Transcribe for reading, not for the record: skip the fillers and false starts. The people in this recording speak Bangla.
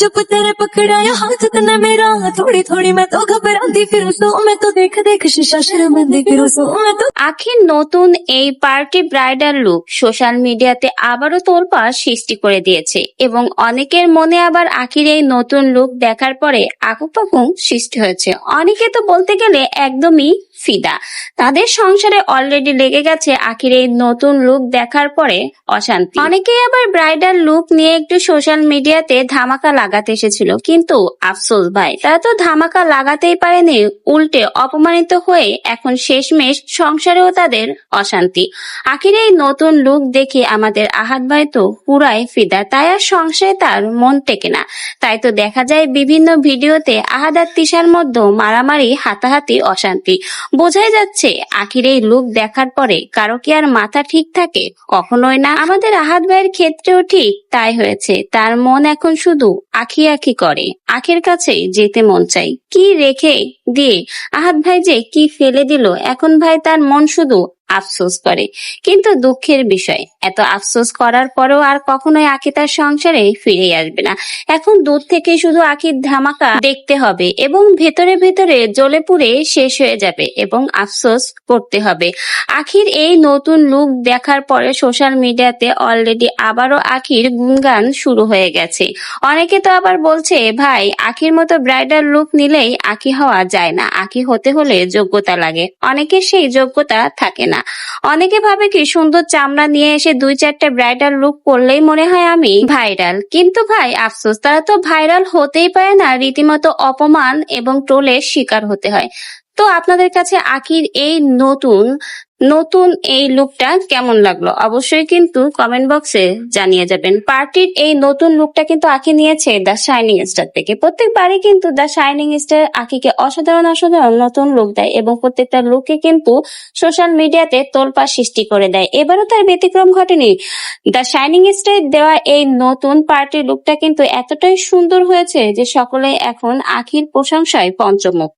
जब तेरे पकड़ाया हाथ तने मेरा थोड़ी थोड़ी मैं तो घबराती फिर सो मैं तो देख देख शीशा शर्मांदी फिर सो मैं तो আখির নতুন এই পার্টি ব্রাইডাল লুক সোশ্যাল মিডিয়াতে আবারও তোলপাড় সৃষ্টি করে দিয়েছে এবং অনেকের মনে আবার আখির এই নতুন লুক দেখার পরে আকুপাকুম সৃষ্টি হয়েছে। অনেকে তো বলতে গেলে একদমই ফিদা, তাদের সংসারে অলরেডি লেগে গেছে আখির এই নতুন লুক দেখার পরে অশান্তি। অনেকেই আবার ব্রাইডাল লুক নিয়ে একটু সোশ্যাল মিডিয়াতে ধামাকা লাগাতে এসেছিল, কিন্তু আফসোস ভাই, তারা তো ধামাকা লাগাতেই পারেনি, উল্টে অপমানিত হয়ে এখন শেষমেশ সংসারেও তাদের অশান্তি। আখির এই নতুন লুক দেখে আমাদের আহাদ ভাই তো পুরাই ফিদা, তাই আর সংসারে তার মন টেকে না। তাই তো দেখা যায় বিভিন্ন ভিডিওতে আহাদ আর তিশার মধ্যে মারামারি, হাতাহাতি, অশান্তি। বোঝাই যাচ্ছে আখির এই লুক দেখার পরে কারো কি আর মাথা ঠিক থাকে? কখনোই না। আমাদের আহাদ ভাইয়ের ক্ষেত্রেও ঠিক তাই হয়েছে, তার মন এখন শুধু আখি আখি করে, আখের কাছে যেতে মন চাই। কি রেখে দিয়ে আহাদ ভাই যে কি ফেলে দিল, এখন ভাই তার মন শুধু আফসোস করে। কিন্তু দুঃখের বিষয়, এত আফসোস করার পরেও আর কখনোই আখি তার সংসারে ফিরে আসবে না। এখন দূর থেকে শুধু আখির ধামাকা দেখতে হবে এবং ভেতরে ভেতরে জ্বলে পুড়ে শেষ হয়ে যাবে এবং আফসোস করতে হবে। আখির এই নতুন লুক দেখার পরে সোশ্যাল মিডিয়াতে অলরেডি আবারও আখির গুণগান শুরু হয়ে গেছে। অনেকে তো আবার বলছে, ভাই আখির মতো ব্রাইডাল লুক নিলেই আখি হওয়া যায় না, আখি হতে হলে যোগ্যতা লাগে। অনেকের সেই যোগ্যতা থাকে না। অনেকে ভাবে কি সুন্দর চামড়া নিয়ে এসে 2-4টা ব্রাইডাল লুক করলেই মনে হয় আমি ভাইরাল। কিন্তু ভাই আফসোস, তারা তো ভাইরাল হতেই পারে না, রীতিমতো অপমান এবং ট্রোলের শিকার হতে হয়। তো আপনাদের কাছে আখির এই নতুন নতুন এই লুকটা কেমন লাগলো অবশ্যই কিন্তু কমেন্ট বক্সে জানিয়ে যাবেন। পার্টির এই নতুন লুকটা কিন্তু আখি নিয়েছে দ্য শাইনিং স্টার থেকে। প্রত্যেকবারই কিন্তু দ্য শাইনিং স্টার আখিকে অসাধারণ অসাধারণ নতুন লুক দেয় এবং প্রত্যেকটা লুকে কিন্তু সোশ্যাল মিডিয়াতে তোলপাড় সৃষ্টি করে দেয়। এবারও তার ব্যতিক্রম ঘটেনি। দ্য শাইনিং স্টার দেওয়া এই নতুন পার্টির লুকটা কিন্তু এতটাই সুন্দর হয়েছে যে সকলে এখন আখির প্রশংসায় পঞ্চমুখ।